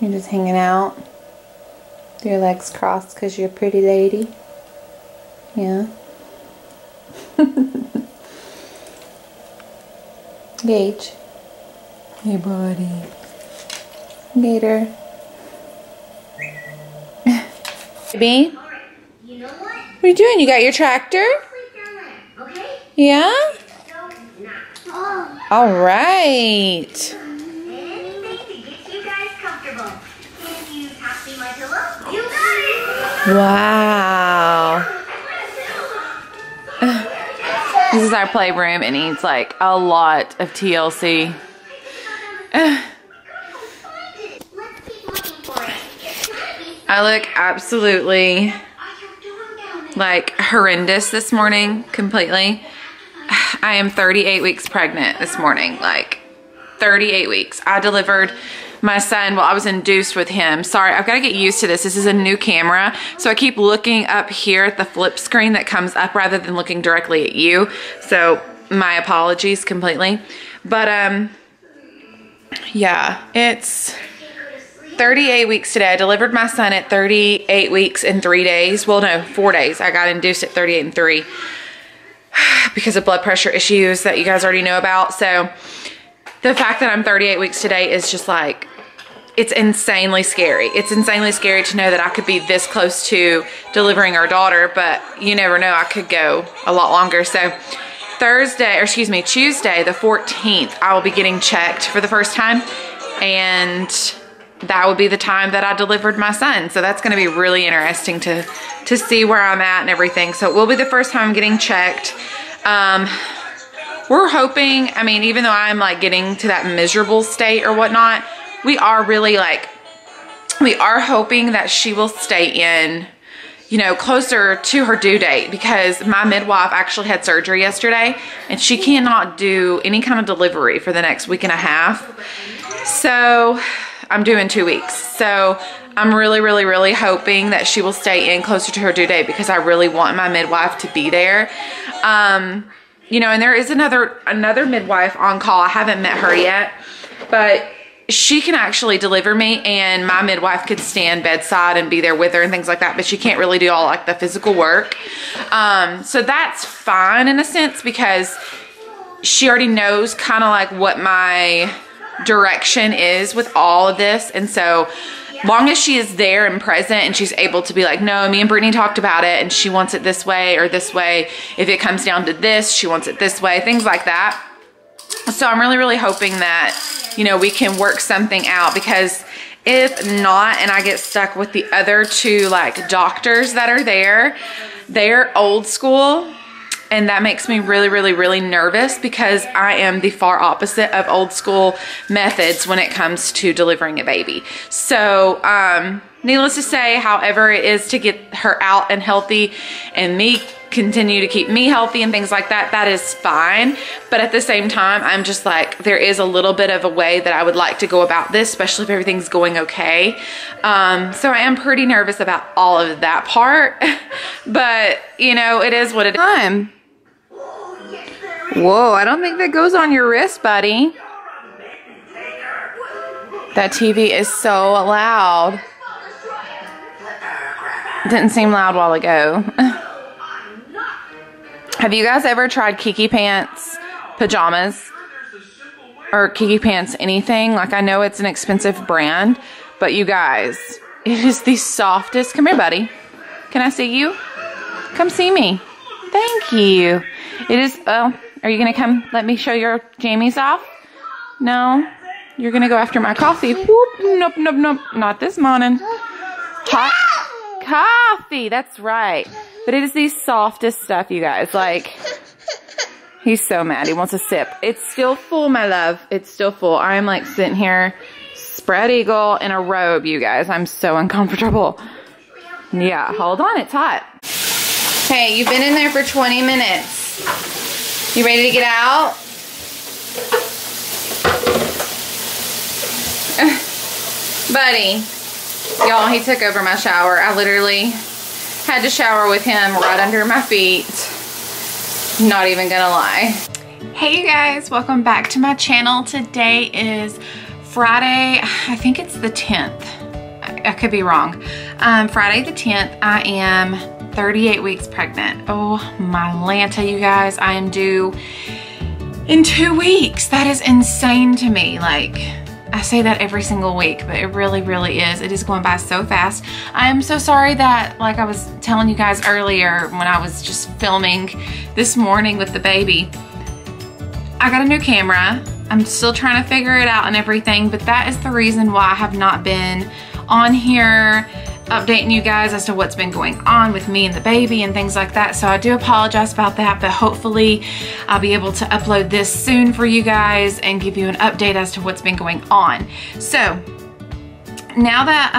You're just hanging out. Your legs crossed because you're a pretty lady. Yeah. Gage. Hey, buddy. Gator. Baby? You know what? What are you doing? You got your tractor? Okay? Yeah? Oh. All right. Anything to get you guys comfortable. If you pass me my pillow, you got it. Wow. This is our playroom. It needs like a lot of TLC. I look absolutely like horrendous this morning, completely. I am 38 weeks pregnant this morning, like 38 weeks. I delivered my son, well, I was induced with him. Sorry, I've got to get used to this. This is a new camera, so I keep looking up here at the flip screen that comes up rather than looking directly at you. So my apologies completely. But yeah, it's 38 weeks today. I delivered my son at 38 weeks and 3 days. Well, no, 4 days. I got induced at 38 and 3 because of blood pressure issues that you guys already know about. So the fact that I'm 38 weeks today is just like, it's insanely scary. It's insanely scary to know that I could be this close to delivering our daughter, but you never know, I could go a lot longer. So Tuesday, the 14th, I will be getting checked for the first time, and that would be the time that I delivered my son. So that's gonna be really interesting to see where I'm at and everything. So it will be the first time I'm getting checked. We're hoping, I mean, even though I'm like getting to that miserable state or whatnot, we are hoping that she will stay in, you know, closer to her due date, because my midwife actually had surgery yesterday and she cannot do any kind of delivery for the next week and a half. So I'm due in 2 weeks. So I'm really hoping that she will stay in closer to her due date, because I really want my midwife to be there. You know, and there is another midwife on call. I haven't met her yet, but she can actually deliver me, and my midwife could stand bedside and be there with her and things like that, but she can't really do all like the physical work. So that's fine in a sense, because she already knows kind of like what my direction is with all of this. And so long as she is there and present and she's able to be like, no, me and Brittany talked about it and she wants it this way or this way. If it comes down to this, she wants it this way, things like that. So I'm really hoping that, you know, we can work something out, because if not, and I get stuck with the other two like doctors that are there, they're old school. And that makes me really nervous, because I am the far opposite of old school methods when it comes to delivering a baby. So, needless to say, however it is to get her out and healthy and me continue to keep me healthy and things like that, that is fine. But at the same time, I'm just like, there is a little bit of a way that I would like to go about this, especially if everything's going okay. So I am pretty nervous about all of that part, but you know, it is what it is. Whoa, I don't think that goes on your wrist, buddy. That TV is so loud. Didn't seem loud a while ago. Have you guys ever tried Kiki Pants pajamas? Or Kiki Pants anything? Like, I know it's an expensive brand, but you guys, it is the softest. Come here, buddy. Can I see you? Come see me. Thank you. It is, oh, are you going to come let me show your jammies off? No? You're going to go after my coffee. Whoop, nope. Not this morning. Hot coffee. That's right. But it is the softest stuff, you guys. Like, he's so mad. He wants a sip. It's still full, my love. It's still full. I'm like sitting here spread eagle in a robe, you guys. I'm so uncomfortable. Yeah, hold on. It's hot. Hey, you've been in there for 20 minutes. You ready to get out? Buddy. Y'all, he took over my shower. I literally had to shower with him right under my feet. Not even gonna lie. Hey you guys, welcome back to my channel. Today is Friday, I think it's the 10th. I could be wrong. Friday the 10th, I am 38 weeks pregnant. Oh my Lanta, you guys, I am due in 2 weeks. That is insane to me. Like, I say that every single week, but it really, really is. It is going by so fast. I am so sorry that, like I was telling you guys earlier when I was just filming this morning with the baby, I got a new camera. I'm still trying to figure it out and everything, but that is the reason why I have not been on here updating you guys as to what's been going on with me and the baby and things like that. So I do apologize about that, but hopefully I'll be able to upload this soon for you guys and give you an update as to what's been going on. So now that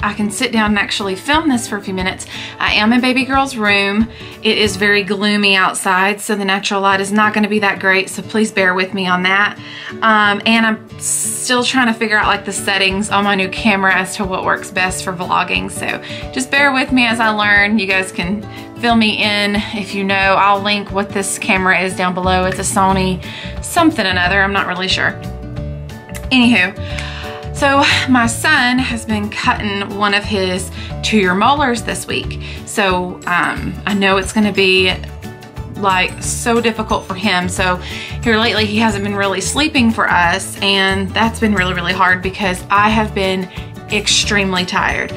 I can sit down and actually film this for a few minutes, I am in baby girl's room. It is very gloomy outside, so the natural light is not going to be that great, so please bear with me on that. And I'm still trying to figure out like the settings on my new camera as to what works best for vlogging, so just bear with me as I learn. You guys can fill me in if you know. I'll link what this camera is down below. It's a Sony something another, I'm not really sure. Anywho, so my son has been cutting one of his 2-year molars this week. So I know it's gonna be like so difficult for him. So here lately he hasn't been really sleeping for us, and that's been really, really hard because I have been extremely tired.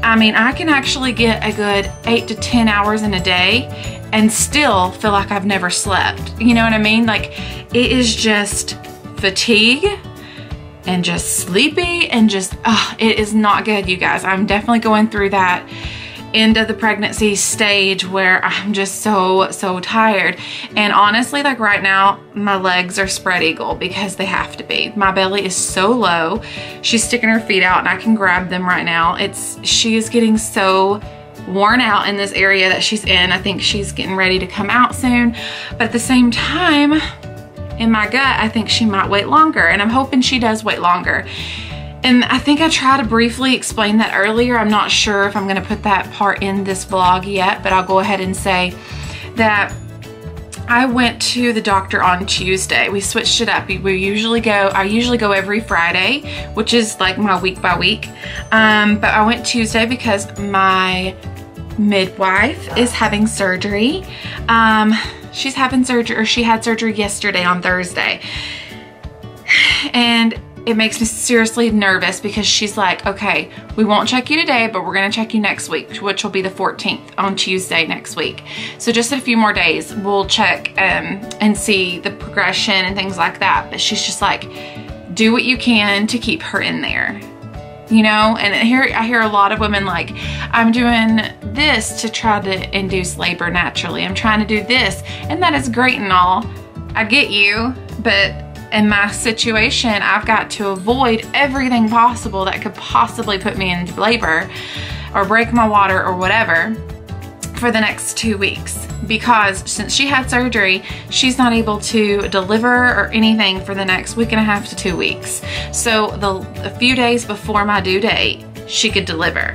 I mean, I can actually get a good 8 to 10 hours in a day and still feel like I've never slept. You know what I mean? Like, it is just fatigue and just sleepy and just, it is not good, you guys. I'm definitely going through that end of the pregnancy stage where I'm just so tired. And honestly, like right now, my legs are spread eagle because they have to be. My belly is so low. She's sticking her feet out and I can grab them right now. She is getting so worn out in this area that she's in. I think she's getting ready to come out soon. But at the same time, in my gut, I think she might wait longer, and I'm hoping she does wait longer. And I think I tried to briefly explain that earlier. I'm not sure if I'm gonna put that part in this vlog yet, but I'll go ahead and say that I went to the doctor on Tuesday. We switched it up. I usually go every Friday, which is like my week by week. But I went Tuesday because my midwife is having surgery. She's having surgery, or she had surgery yesterday on Thursday. And it makes me seriously nervous because she's like, okay, we won't check you today, but we're gonna check you next week, which will be the 14th on Tuesday next week. So just a few more days, we'll check and see the progression and things like that. But she's just like, do what you can to keep her in there. You know, and I hear a lot of women like, I'm doing this to try to induce labor naturally. I'm trying to do this, and that is great and all. I get you, but in my situation, I've got to avoid everything possible that could possibly put me into labor or break my water or whatever for the next 2 weeks. Because since she had surgery, she's not able to deliver or anything for the next week and a half to 2 weeks. So a few days before my due date, she could deliver.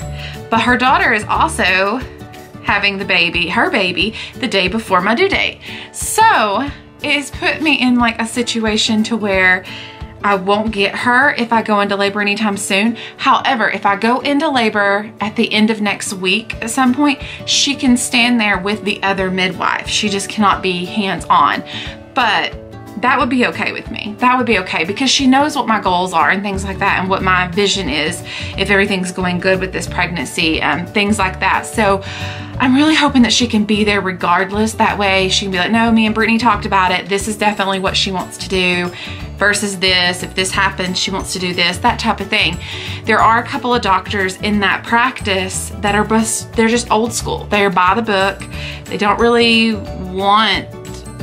But her daughter is also having her baby, the day before my due date. So it has put me in like a situation to where I won't get her if I go into labor anytime soon. However, if I go into labor at the end of next week at some point, she can stand there with the other midwife. She just cannot be hands-on. But that would be okay with me. That would be okay because she knows what my goals are and things like that, and what my vision is if everything's going good with this pregnancy, things like that. So I'm really hoping that she can be there regardless. That way she can be like, no, me and Brittany talked about it. This is definitely what she wants to do versus this. If this happens, she wants to do this, that type of thing. There are a couple of doctors in that practice that are they're just old school. They're by the book. They don't really want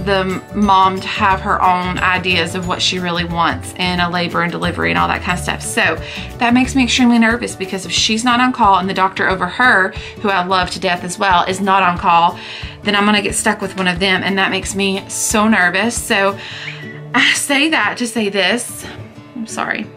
the mom to have her own ideas of what she really wants in a labor and delivery and all that kind of stuff. So that makes me extremely nervous because if she's not on call and the doctor over her, who I love to death as well, is not on call, then I'm gonna get stuck with one of them, and that makes me so nervous. So I say that to say this. I'm sorry.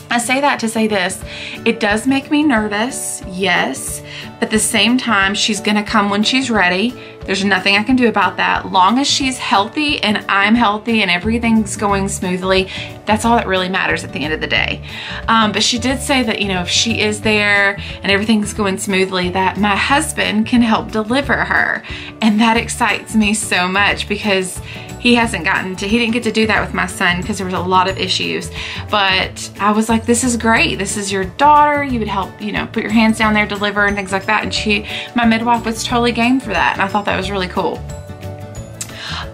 I say that to say this. It does make me nervous, yes, At the same time, she's gonna come when she's ready. There's nothing I can do about that. Long as she's healthy and I'm healthy and everything's going smoothly, that's all that really matters at the end of the day. But she did say that, you know, if she is there and everything's going smoothly, that my husband can help deliver her. And that excites me so much because he didn't get to do that with my son because there was a lot of issues. But I was like, this is great. This is your daughter. You would help, you know, put your hands down there, deliver and things like that. And my midwife was totally game for that. And I thought that was really cool.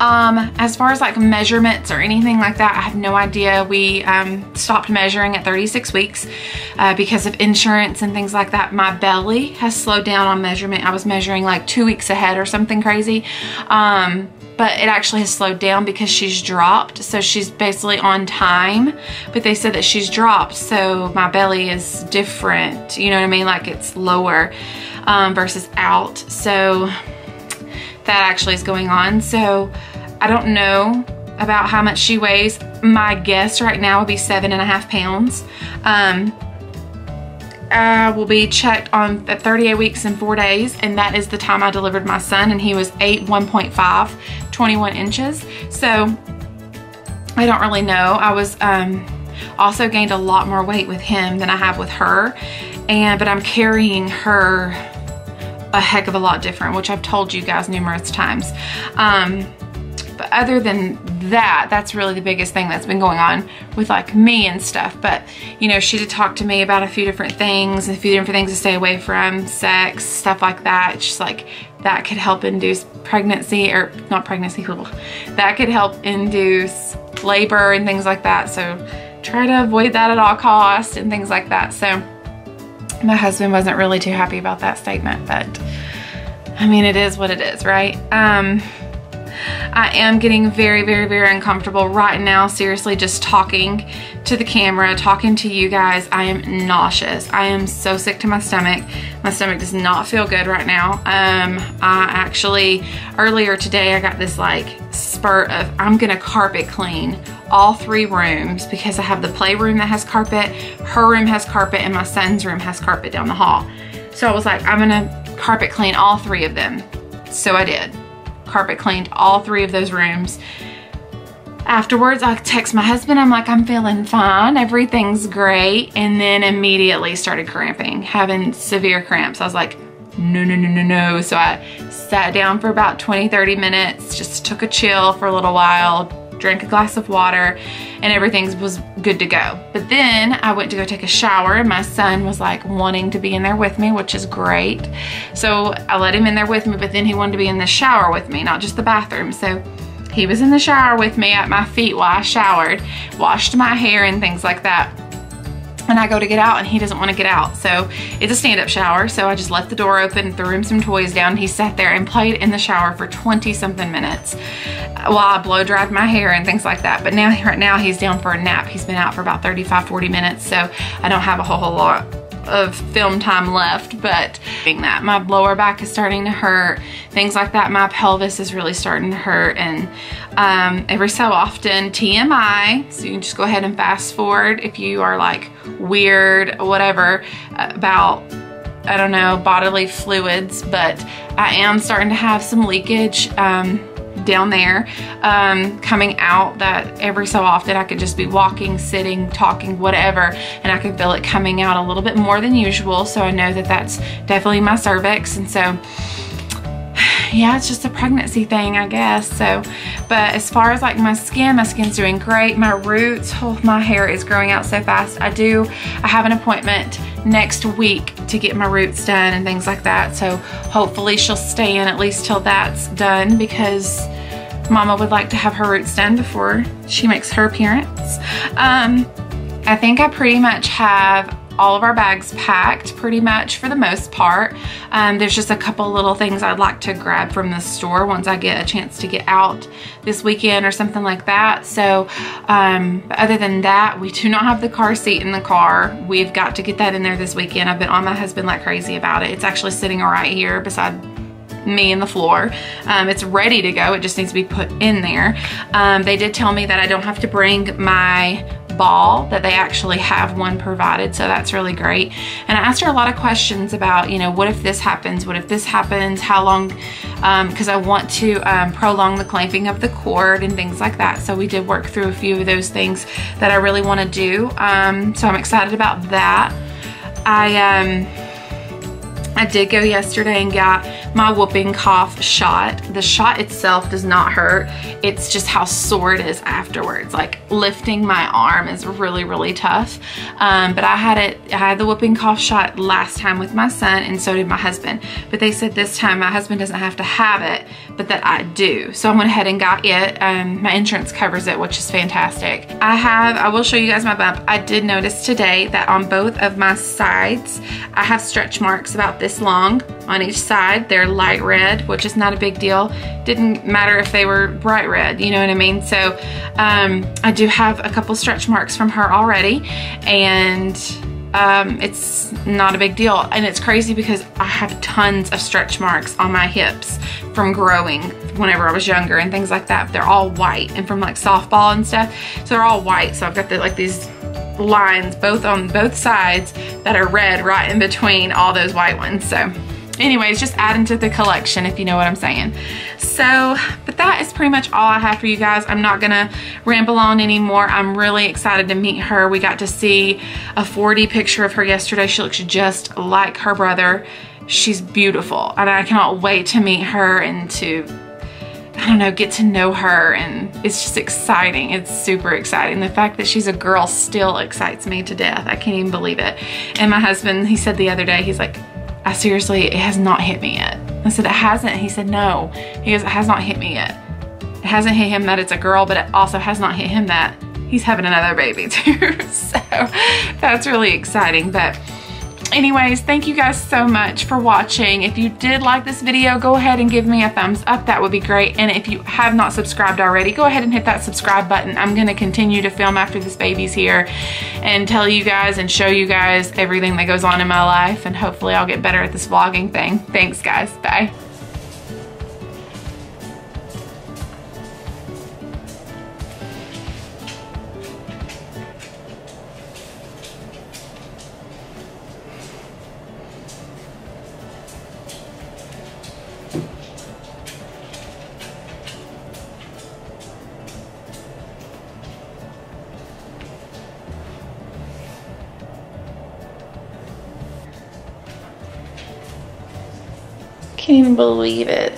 As far as like measurements or anything like that, I have no idea. We stopped measuring at 36 weeks because of insurance and things like that. My belly has slowed down on measurement. I was measuring like 2 weeks ahead or something crazy. But it actually has slowed down because she's dropped. So she's basically on time, but they said that she's dropped. So my belly is different. You know what I mean? Like it's lower versus out. So that actually is going on. So I don't know about how much she weighs. My guess right now would be 7.5 pounds. I will be checked on at 38 weeks and 4 days, and that is the time I delivered my son, and he was 1.5, 21 inches. So I don't really know. I was also gained a lot more weight with him than I have with her, but I'm carrying her a heck of a lot different, which I've told you guys numerous times. But other than that, that's really the biggest thing that's been going on with like me and stuff. But you know, she did talk to me about a few different things to stay away from, sex, stuff like that. It's just like that could help induce pregnancy, or not pregnancy, that could help induce labor and things like that. So try to avoid that at all costs and things like that. So my husband wasn't really too happy about that statement, but I mean, it is what it is, right? I am getting very, very, very uncomfortable right now. Seriously, just talking to the camera, talking to you guys. I am nauseous. I am so sick to my stomach. My stomach does not feel good right now. I actually, earlier today, I got this like spurt of, I'm gonna carpet clean all 3 rooms because I have the playroom that has carpet, her room has carpet, and my son's room has carpet down the hall. So I was like, I'm gonna carpet clean all 3 of them. So I did. Carpet cleaned all 3 of those rooms. Afterwards, I text my husband. I'm like, I'm feeling fine. Everything's great. And then immediately started cramping, having severe cramps. I was like, no, no, no, no, no. So I sat down for about 20-30 minutes, just took a chill for a little while, drank a glass of water, and everything was good to go. But then I went to go take a shower, and my son was like wanting to be in there with me, which is great. So I let him in there with me, but then he wanted to be in the shower with me, not just the bathroom. So he was in the shower with me at my feet while I showered, washed my hair and things like that. And I go to get out and he doesn't want to get out. So it's a stand-up shower. So I just left the door open, threw him some toys down. He sat there and played in the shower for 20-something minutes while I blow dried my hair and things like that. But now, right now, he's down for a nap. He's been out for about 35-40 minutes. So I don't have a whole lot of film time left, but that my lower back is starting to hurt, things like that. My pelvis is really starting to hurt, and every so often, TMI, so you can just go ahead and fast forward if you are like weird, whatever, about, I don't know, bodily fluids, but I am starting to have some leakage down there coming out, that every so often I could just be walking, sitting, talking, whatever, and I could feel it coming out a little bit more than usual. So I know that that's definitely my cervix. And so yeah, it's just a pregnancy thing, I guess. So, but as far as like my skin's doing great. My roots, oh, my hair is growing out so fast. I have an appointment next week to get my roots done and things like that. So hopefully she'll stay in at least till that's done, because Mama would like to have her roots done before she makes her appearance. I think I pretty much have all of our bags packed pretty much for the most part. There's just a couple little things I'd like to grab from the store once I get a chance to get out this weekend or something like that. So but other than that, we do not have the car seat in the car. We've got to get that in there this weekend. I've been on my husband like crazy about it. It's actually sitting right here beside me in the floor. It's ready to go. It just needs to be put in there. They did tell me that I don't have to bring my ball, that they actually have one provided, so that's really great. And I asked her a lot of questions about, you know, what if this happens? What if this happens? How long? Because I want to prolong the clamping of the cord and things like that. So we did work through a few of those things that I really want to do. So I'm excited about that. I did go yesterday and got my whooping cough shot. The shot itself does not hurt. It's just how sore it is afterwards. Like lifting my arm is really, really tough. But I had the whooping cough shot last time with my son, and so did my husband. But they said this time my husband doesn't have to have it, but that I do. So I went ahead and got it. My insurance covers it, which is fantastic. I will show you guys my bump. I did notice today that on both of my sides, I have stretch marks about this long on each side. They're light red, which is not a big deal. Didn't matter if they were bright red, you know what I mean? So I do have a couple stretch marks from her already, and it's not a big deal. And it's crazy because I have tons of stretch marks on my hips from growing whenever I was younger and things like that. They're all white, and from like softball and stuff, so they're all white. So I've got like these lines both on both sides that are red right in between all those white ones. So anyways, just adding to the collection, if you know what I'm saying. So, but that is pretty much all I have for you guys. I'm not gonna ramble on anymore. I'm really excited to meet her. We got to see a 4D picture of her yesterday. She looks just like her brother. She's beautiful, and I cannot wait to meet her and to, I don't know, get to know her, and it's just exciting. It's super exciting. The fact that she's a girl still excites me to death. I can't even believe it. And my husband, he said the other day, he's like, I seriously, it has not hit me yet. I said, it hasn't? He said, no. He goes, it has not hit me yet. It hasn't hit him that it's a girl, but it also has not hit him that he's having another baby too. So that's really exciting. But anyways, thank you guys so much for watching. If you did like this video, go ahead and give me a thumbs up. That would be great. And if you have not subscribed already, go ahead and hit that subscribe button. I'm going to continue to film after this baby's here and tell you guys and show you guys everything that goes on in my life. And hopefully I'll get better at this vlogging thing. Thanks guys. Bye. Can't even believe it.